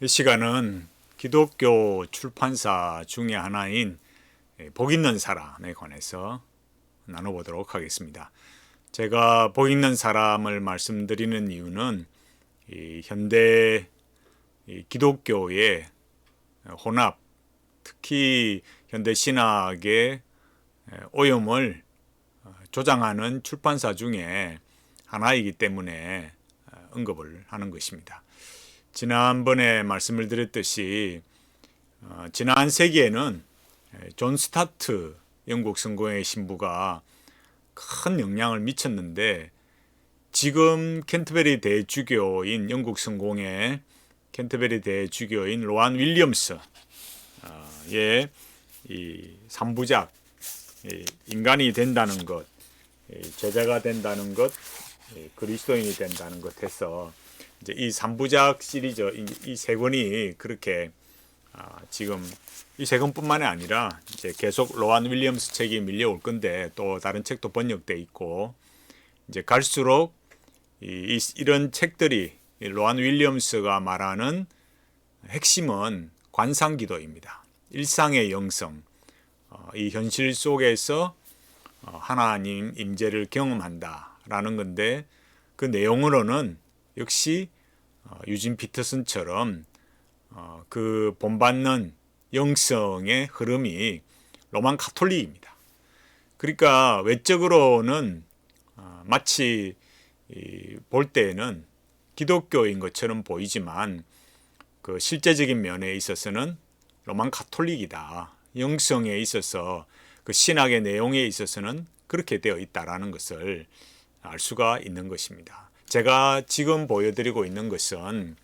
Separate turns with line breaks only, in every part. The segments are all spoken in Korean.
이 시간은 기독교 출판사 중에 하나인 복 있는 사람에 관해서 나눠보도록 하겠습니다. 제가 복 있는 사람을 말씀드리는 이유는 이 현대 기독교의 혼합, 특히 현대 신학의 오염을 조장하는 출판사 중에 하나이기 때문에 언급을 하는 것입니다. 지난번에 말씀을 드렸듯이 지난 세기에는 존 스타트 영국 성공의 신부가 큰 영향을 미쳤는데, 지금 캔터베리 대주교인 영국 성공의 캔터베리 대주교인 로안 윌리엄스의 이 3부작 인간이 된다는 것, 제자가 된다는 것, 그리스도인이 된다는 것 해서 이제 이 3부작 시리즈 이 세 권이 그렇게 지금 이 세 권뿐만이 아니라 이제 계속 로안 윌리엄스 책이 밀려올 건데, 또 다른 책도 번역돼 있고, 이제 갈수록 이런 책들이 로안 윌리엄스가 말하는 핵심은 관상기도입니다. 일상의 영성, 이 현실 속에서 하나님 임재를 경험한다라는 건데, 그 내용으로는 역시 유진 피터슨처럼 그 본받는 영성의 흐름이 로만 가톨릭입니다. 그러니까 외적으로는 마치 볼 때에는 기독교인 것처럼 보이지만, 그 실제적인 면에 있어서는 로만 가톨릭이다. 영성에 있어서, 그 신학의 내용에 있어서는 그렇게 되어 있다라는 것을 알 수가 있는 것입니다. 제가 지금 보여드리고 있는 것은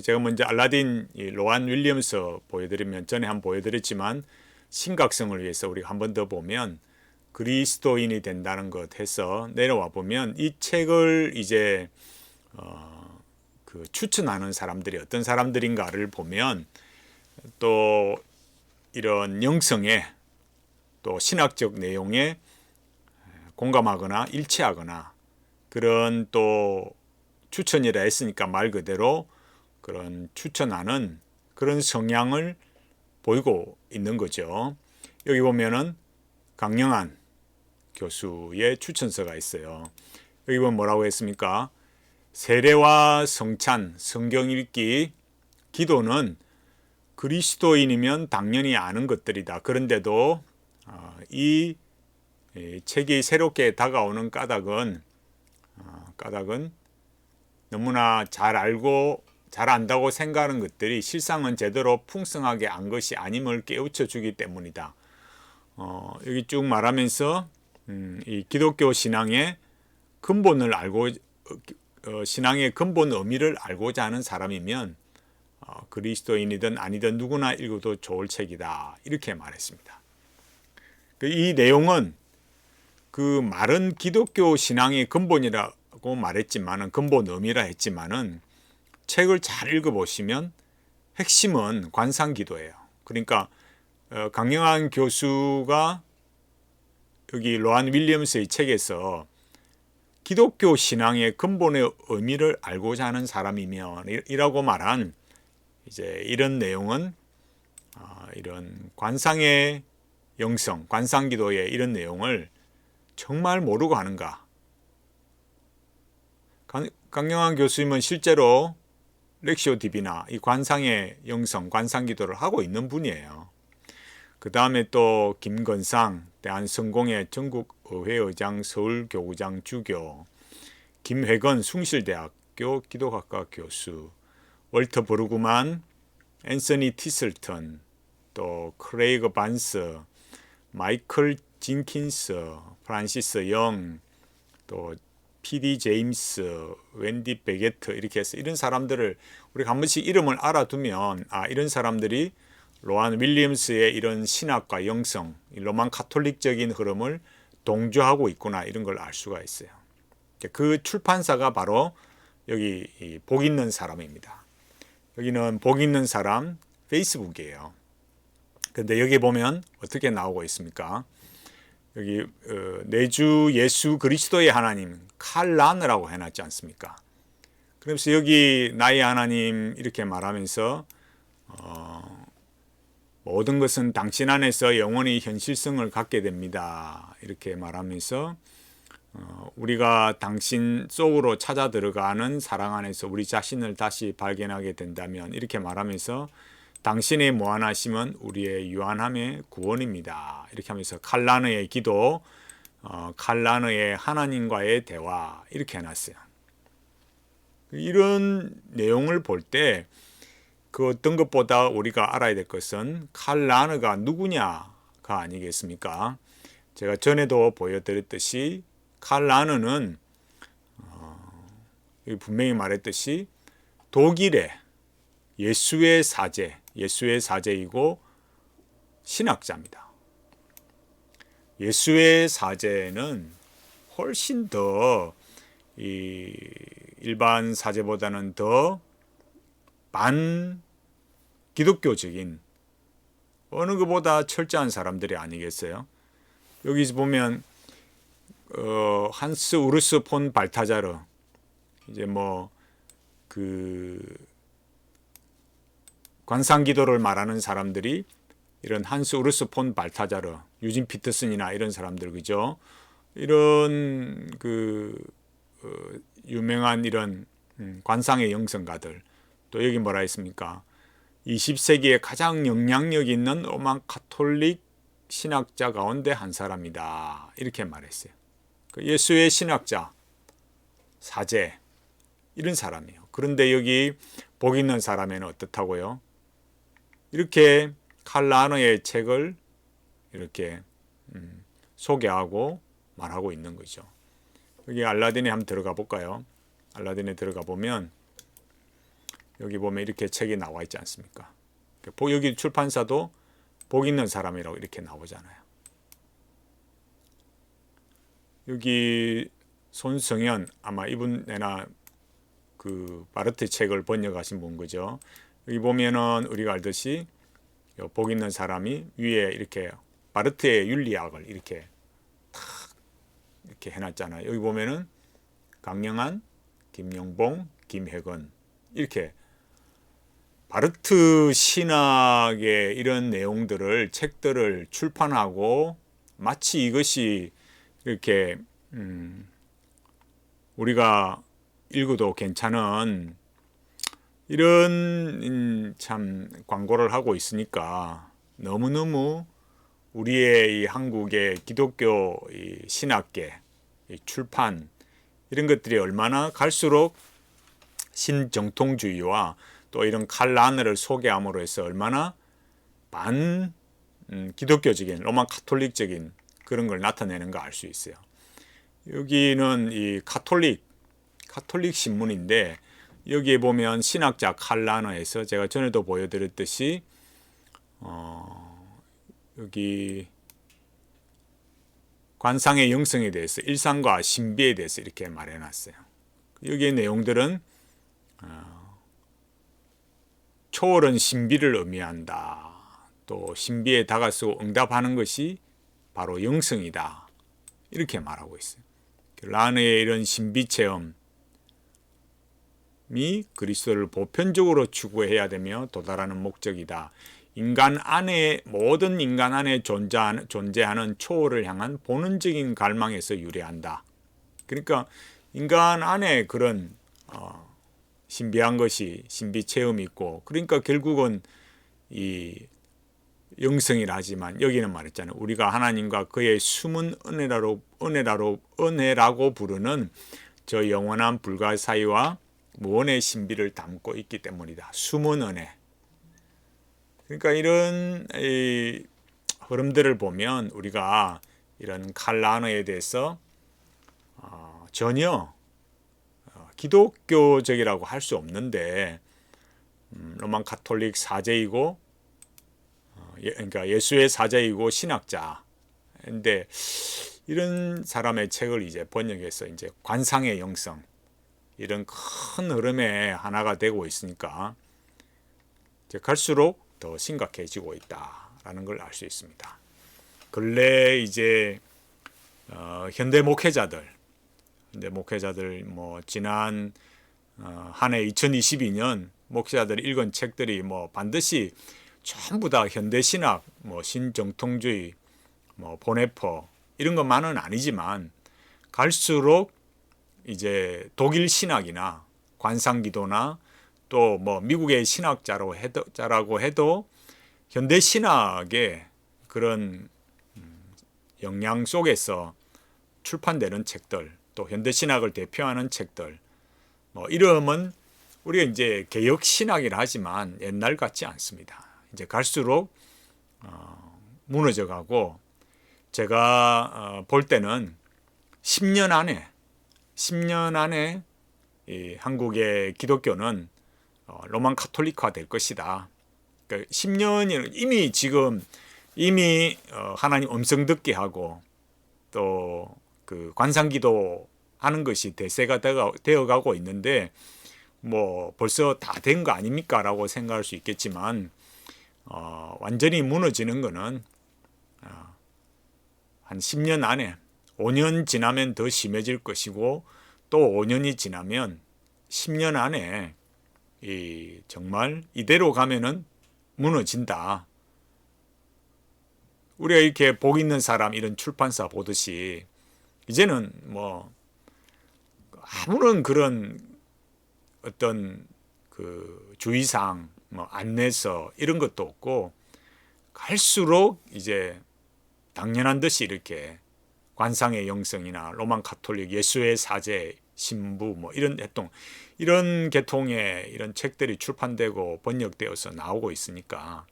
제가 먼저 알라딘 로안 윌리엄스 보여드리면, 전에 한번 보여드렸지만 심각성을 위해서 우리가 한 번 더 보면 그리스도인이 된다는 것 해서 내려와 보면, 이 책을 이제 그 추천하는 사람들이 어떤 사람들인가를 보면, 또 이런 영성에, 또 신학적 내용에 공감하거나 일치하거나, 그런 또 추천이라 했으니까 말 그대로 그런 추천하는 그런 성향을 보이고 있는 거죠. 여기 보면은 강영한 교수의 추천서가 있어요. 여기 보면 뭐라고 했습니까? 세례와 성찬, 성경 읽기, 기도는 그리스도인이면 당연히 아는 것들이다. 그런데도 이 책이 새롭게 다가오는 까닭은 너무나 잘 알고 잘 안다고 생각하는 것들이 실상은 제대로 풍성하게 안 것이 아님을 깨우쳐 주기 때문이다. 여기 쭉 말하면서 이 기독교 신앙의 근본을 알고, 신앙의 근본 의미를 알고자 하는 사람이면 그리스도인이든 아니든 누구나 읽어도 좋을 책이다, 이렇게 말했습니다. 이 내용은 그 말은 기독교 신앙의 근본이라고 말했지만은, 근본 의미라 했지만은, 책을 잘 읽어보시면 핵심은 관상기도예요. 그러니까 강영한 교수가 여기 로안 윌리엄스의 책에서 기독교 신앙의 근본의 의미를 알고자 하는 사람이면 이라고 말한 이제 이런 내용은 이런 관상의 영성, 관상기도의 이런 내용을 정말 모르고 하는가? 강영한 교수님은 실제로 렉시오 디비나, 이 관상의 영성, 관상기도를 하고 있는 분이에요. 그 다음에 또 김건상, 대한성공회 전국의회의장, 서울교구장 주교, 김회건 숭실대학교 기독학과 교수, 월터 브루그만, 앤서니 티슬턴, 또 크레이거 반스, 마이클 진킨스, 프란시스 영, 또 PD 제임스, 웬디 베게트, 이렇게 해서 이런 사람들을 우리가 한 번씩 이름을 알아두면, 이런 사람들이 로안 윌리엄스의 이런 신학과 영성, 로만 가톨릭적인 흐름을 동조하고 있구나, 이런 걸 알 수가 있어요. 그 출판사가 바로 여기 복 있는 사람입니다. 여기는 복 있는 사람 페이스북이에요. 근데 여기 보면 어떻게 나오고 있습니까? 여기 내주 예수 그리스도의 하나님 칼 라느라고 해놨지 않습니까? 그래서 여기 나의 하나님 이렇게 말하면서 모든 것은 당신 안에서 영원히 현실성을 갖게 됩니다. 이렇게 말하면서 우리가 당신 속으로 찾아 들어가는 사랑 안에서 우리 자신을 다시 발견하게 된다면 이렇게 말하면서 당신의 무한하심은 우리의 유한함의 구원입니다. 이렇게 하면서 칼라느의 기도, 칼라느의 하나님과의 대화 이렇게 해놨어요. 이런 내용을 볼 때 그 어떤 것보다 우리가 알아야 될 것은 칼라느가 누구냐가 아니겠습니까? 제가 전에도 보여드렸듯이 칼라느는 분명히 말했듯이 독일의 예수의 사제이고 신학자입니다. 예수의 사제는 훨씬 더 일반 사제보다는 더 반기독교적인 어느 것보다 철저한 사람들이 아니겠어요? 여기 보면 한스 우르스 폰 발타자르 이제 그 관상기도를 말하는 사람들이 이런 한스 우르스 폰 발타자르, 유진 피터슨이나 이런 사람들 그죠? 이런 유명한 이런 관상의 영성가들 또 여기 뭐라 했습니까? 20세기에 가장 영향력 있는 로마 가톨릭 신학자 가운데 한 사람이다. 이렇게 말했어요. 예수의 신학자, 사제 이런 사람이에요. 그런데 여기 복 있는 사람에는 어떻다고요? 이렇게 칼라너의 책을 이렇게 소개하고 말하고 있는 거죠. 여기 알라딘에 한번 들어가 볼까요? 알라딘에 들어가 보면 여기 보면 이렇게 책이 나와 있지 않습니까? 여기 출판사도 복 있는 사람이라고 이렇게 나오잖아요. 여기 손성현 아마 이분 내나 그 바르트 책을 번역하신 분 거죠. 여기 보면은 우리가 알듯이 복 있는 사람이 위에 이렇게 바르트의 윤리학을 이렇게 탁 이렇게 해놨잖아요. 여기 보면은 강영한, 김용봉, 김혜건 이렇게 바르트 신학의 이런 내용들을 책들을 출판하고 마치 이것이 이렇게 우리가 읽어도 괜찮은 이런 참 광고를 하고 있으니까 너무너무 우리의 이 한국의 기독교 이 신학계 이 출판 이런 것들이 얼마나 갈수록 신정통주의와 또 이런 칼라느를 소개함으로 해서 얼마나 반 기독교적인 로마 가톨릭적인 그런 걸 나타내는가 알 수 있어요. 여기는 이 가톨릭 신문인데 여기에 보면 신학자 칼라너에서 제가 전에도 보여드렸듯이 여기 관상의 영성에 대해서 일상과 신비에 대해서 이렇게 말해놨어요. 여기의 내용들은 초월은 신비를 의미한다. 또 신비에 다가서고 응답하는 것이 바로 영성이다. 이렇게 말하고 있어요. 라느의 이런 신비 체험이 그리스도를 보편적으로 추구해야 되며 도달하는 목적이다. 모든 인간 안에 존재하는 초월을 향한 본능적인 갈망에서 유래한다. 그러니까 인간 안에 그런 신비한 것이 신비 체험이 있고 그러니까 결국은 이 영성이라 하지만 여기는 말했잖아요. 우리가 하나님과 그의 숨은 은혜라고 부르는 저 영원한 불가사의와 무언의 신비를 담고 있기 때문이다. 숨은 은혜. 그러니까 이런 흐름들을 보면 우리가 이런 칼라너에 대해서 전혀 기독교적이라고 할 수 없는데 로마 가톨릭 사제이고 그러니까 예수의 사제이고 신학자인데 이런 사람의 책을 이제 번역해서 이제 관상의 영성 이런 큰 흐름의 하나가 되고 있으니까 이제 갈수록 더 심각해지고 있다라는 걸 알 수 있습니다. 근래 이제 현대 목회자들 지난 한 해 2022년 목사들이 읽은 책들이 뭐 반드시 전부 다 현대신학, 뭐 신정통주의, 뭐 보네퍼 이런 것만은 아니지만 갈수록 이제 독일 신학이나 관상기도나 또 뭐 미국의 신학자라고 해도 현대 신학의 그런 영향 속에서 출판되는 책들, 또 현대 신학을 대표하는 책들, 뭐 이름은 우리가 이제 개혁 신학이라 하지만 옛날 같지 않습니다. 이제 갈수록 무너져가고 제가 볼 때는 10년 안에 이 한국의 기독교는 로만 카톨릭화 될 것이다. 그러니까 10년이 이미 하나님 음성 듣게 하고 또 그 관상기도 하는 것이 대세가 되어가고 있는데 뭐 벌써 다 된 거 아닙니까라고 생각할 수 있겠지만 완전히 무너지는 거는 한 10년 안에 5년 지나면 더 심해질 것이고 또 5년이 지나면 10년 안에 정말 이대로 가면은 무너진다. 우리가 이렇게 복 있는 사람 이런 출판사 보듯이 이제는 뭐 아무런 그런 어떤 그 주의사항, 뭐 안내서 이런 것도 없고 갈수록 이제 당연한 듯이 이렇게 관상의 영성이나 로만 카톨릭 예수의 사제 신부 뭐 이런 계통의 이런 책들이 출판되고 번역되어서 나오고 있으니까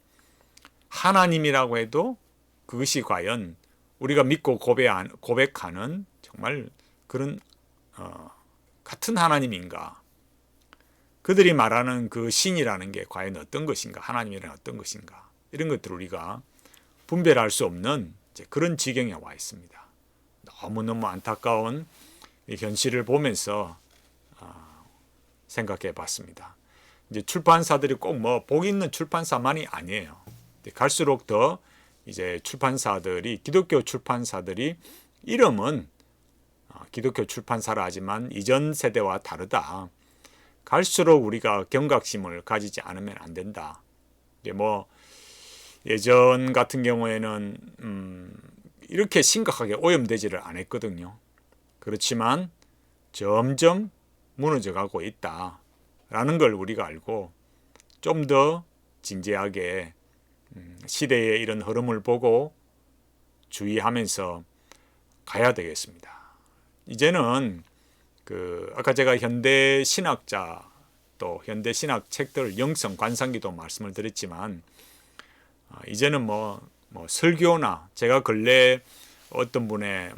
하나님이라고 해도 그것이 과연 우리가 믿고 고백하는 정말 그런 같은 하나님인가? 그들이 말하는 그 신이라는 게 과연 어떤 것인가? 하나님이란 어떤 것인가? 이런 것들을 우리가 분별할 수 없는 그런 지경에 와 있습니다. 너무너무 안타까운 이 현실을 보면서 생각해 봤습니다. 이제 출판사들이 꼭 뭐 복 있는 출판사만이 아니에요. 갈수록 더 이제 기독교 출판사들이 이름은 기독교 출판사라 하지만 이전 세대와 다르다. 갈수록 우리가 경각심을 가지지 않으면 안 된다. 이제 뭐 예전 같은 경우에는 이렇게 심각하게 오염되지를 않았거든요. 그렇지만 점점 무너져가고 있다라는 걸 우리가 알고 좀 더 진지하게 시대의 이런 흐름을 보고 주의하면서 가야 되겠습니다. 이제는 아까 제가 현대 신학자 또 현대 신학 책들 영성 관상기도 말씀을 드렸지만 이제는 뭐 설교나 제가 근래 어떤 분의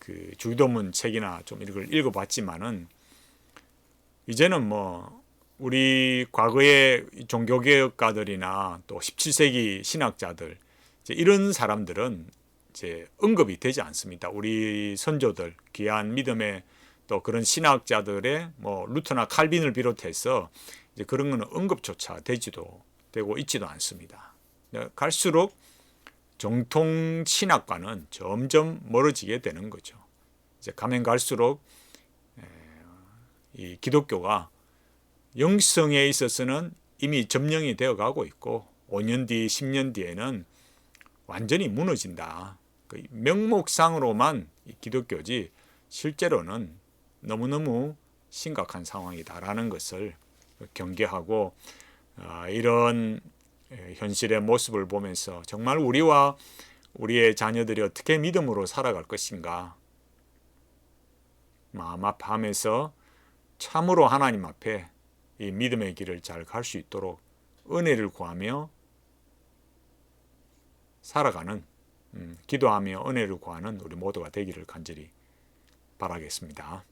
그 주기도문 책이나 좀 이걸 읽어봤지만은 이제는 뭐 우리 과거의 종교개혁가들이나 또 17세기 신학자들 이런 사람들은 이제 언급이 되지 않습니다. 우리 선조들 귀한 믿음의 또 그런 신학자들의 뭐 루터나 칼빈을 비롯해서 이제 그런 거는 언급조차 되고 있지도 않습니다. 갈수록 정통 신학과는 점점 멀어지게 되는 거죠. 이제 가면 갈수록 이 기독교가 영성에 있어서는 이미 점령이 되어 가고 있고 5년 뒤, 10년 뒤에는 완전히 무너진다. 명목상으로만 기독교지 실제로는 너무너무 심각한 상황이다라는 것을 경계하고 이런 현실의 모습을 보면서 정말 우리와 우리의 자녀들이 어떻게 믿음으로 살아갈 것인가 마음 아파하면서 참으로 하나님 앞에 이 믿음의 길을 잘 갈 수 있도록 은혜를 구하며 살아가는 기도하며 은혜를 구하는 우리 모두가 되기를 간절히 바라겠습니다.